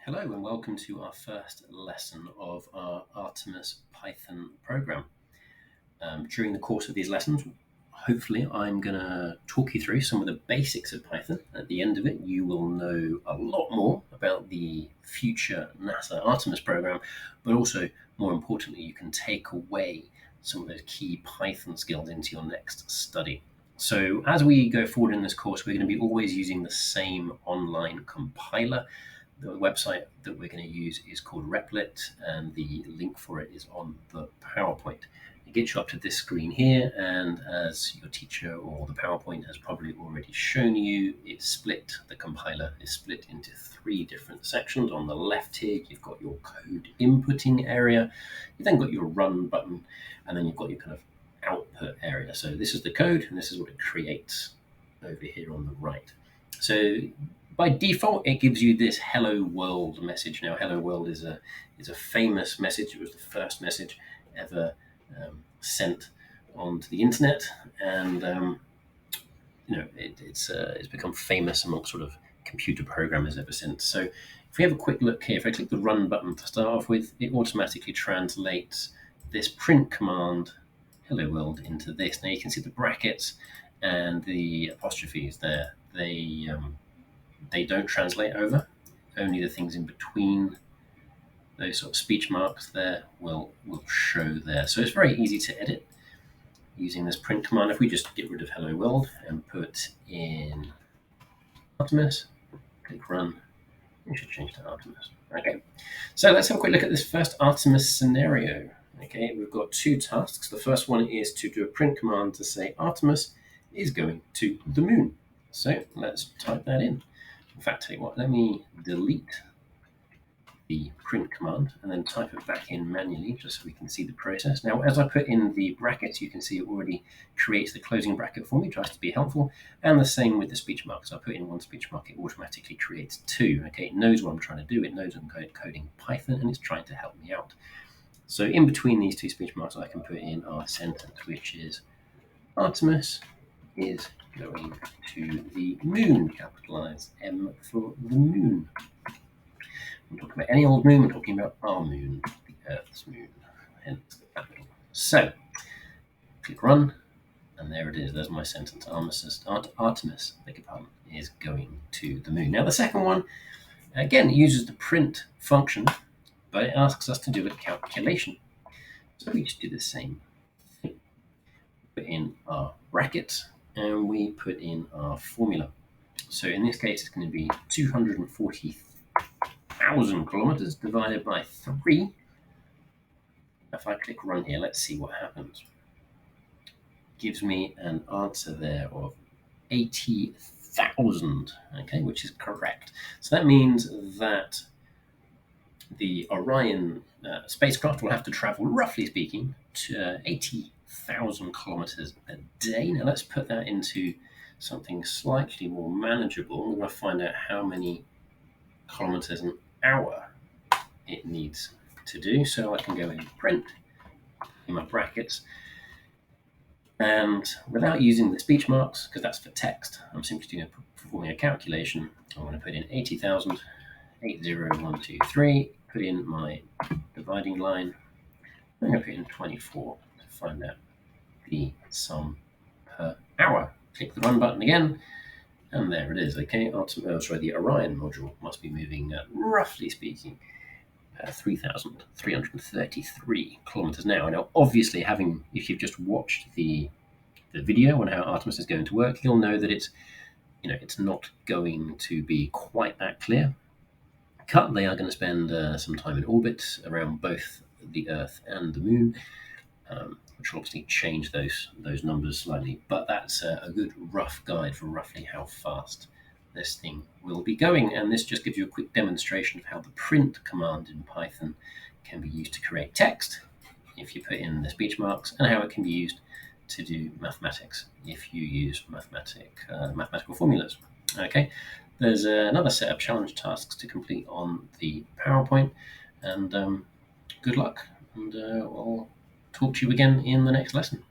Hello and welcome to our first lesson of our Artemis Python program. During the course of these lessons, hopefully I'm going to talk you through some of the basics of Python. At the end of it, you will know a lot more about the future NASA Artemis program, but also, more importantly, you can take away some of those key Python skills into your next study. So as we go forward in this course, we're going to be always using the same online compiler. The website that we're going to use is called Replit, and the link for it is on the PowerPoint. It gets you up to this screen here, and as your teacher or the PowerPoint has probably already shown you, the compiler is split into three different sections. On the left here, you've got your code inputting area, you've then got your run button, and then you've got your kind of output area. So this is the code, and this is what it creates over here on the right. So by default, it gives you this "Hello World" message. Now, "Hello World" is a famous message. It was the first message ever sent onto the internet, and it's become famous amongst sort of computer programmers ever since. So, if we have a quick look here, if I click the Run button to start off with, it automatically translates this print command "Hello World" into this. Now you can see the brackets and the apostrophes there. They don't translate over. Only the things in between those sort of speech marks there will show there. So it's very easy to edit using this print command. If we just get rid of "Hello World" and put in Artemis, click Run, we should change to Artemis. Okay, so let's have a quick look at this first Artemis scenario. Okay, we've got two tasks. The first one is to do a print command to say Artemis is going to the moon. So let's type that in. In fact, tell you what, let me delete the print command and then type it back in manually just so we can see the process. Now, as I put in the brackets, you can see it already creates the closing bracket for me, tries to be helpful, and the same with the speech marks. I put in one speech mark, it automatically creates two. Okay, it knows what I'm trying to do, it knows I'm coding Python, and it's trying to help me out. So in between these two speech marks, I can put in our sentence, which is Artemis is going to the moon, capitalize M for the moon. I'm talking about any old moon, we're talking about our moon, the Earth's moon, hence the capital. So, click Run, and there it is, there's my sentence. Artemis, beg your pardon, is going to the moon. Now the second one, again, uses the print function, but it asks us to do a calculation. So we just do the same thing. Put in our brackets, and we put in our formula. So in this case, it's going to be 240,000 kilometers divided by 3. If I click Run here, let's see what happens. Gives me an answer there of 80,000, okay, which is correct. So that means that the Orion spacecraft will have to travel, roughly speaking, to 80,000 kilometers a day. Now let's put that into something slightly more manageable. I'm going to find out how many kilometers an hour it needs to do. So I can go in print in my brackets, and without using the speech marks, because that's for text, I'm simply performing a calculation. I'm going to put in 80,000, 80123, put in my dividing line. I'm going to put in 24 to find out the sum per hour. Click the Run button again, and there it is. Okay, the Orion module must be moving, roughly speaking, 3,333 kilometers an hour. Now, obviously, if you've just watched the video on how Artemis is going to work, you'll know that it's not going to be quite that clear cut. They are going to spend some time in orbit around both the Earth and the Moon, which will obviously change those numbers slightly. But that's a good rough guide for roughly how fast this thing will be going. And this just gives you a quick demonstration of how the print command in Python can be used to create text if you put in the speech marks, and how it can be used to do mathematics if you use mathematical formulas. Okay, there's another set of challenge tasks to complete on the PowerPoint, and good luck, and I'll talk to you again in the next lesson.